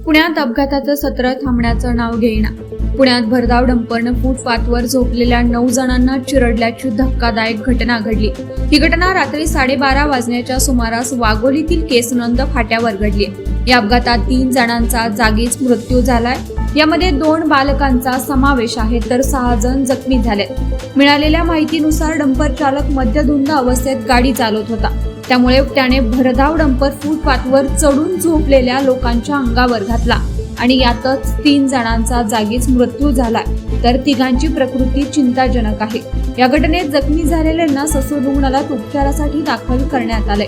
पुण्यात अपघाताचं सत्र थांबण्याचं नाव घेईना। पुण्यात भरधाव डंपरनं फुटपाथवर झोपलेल्या 9 जणांना चिरडल्याची धक्कादायक घटना घडली। ही घटना रात्री 12:30 वाजण्याच्या सुमारास वाघोलीतील केसनंद फाट्यावर घडली। या अपघातात 3 जणांचा जागीच मृत्यू झालाय। यामध्ये 2 बालकांचा समावेश आहे तर 6 जण जखमी झालेत। मिळालेल्या माहितीनुसार डंपर चालक मद्यधुंद अवस्थेत गाडी चालवत होता, त्यामुळे त्याने भरधाव डंपर फुटपाथवर चढून झोपलेल्या लोकांच्या अंगावर घातला आणि यातच 3 जणांचा जागीच मृत्यू झाला तर 3घांची प्रकृती चिंताजनक आहे। या घटनेत जखमी झालेल्यांना ससून रुग्णालयात उपचारासाठी दाखल करण्यात आले।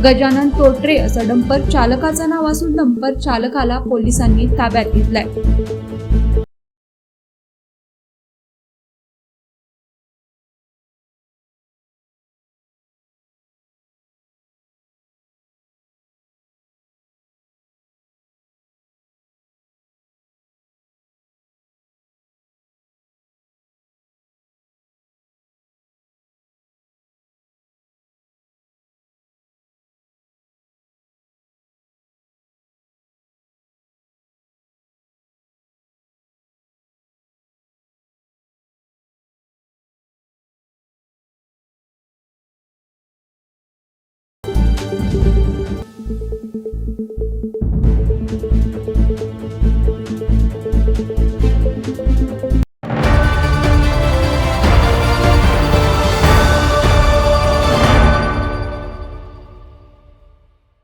गजानन तोटरे असं डंपर चालकाचं नाव असून डंपर चालकाला पोलिसांनी ताब्यात घेतलंय।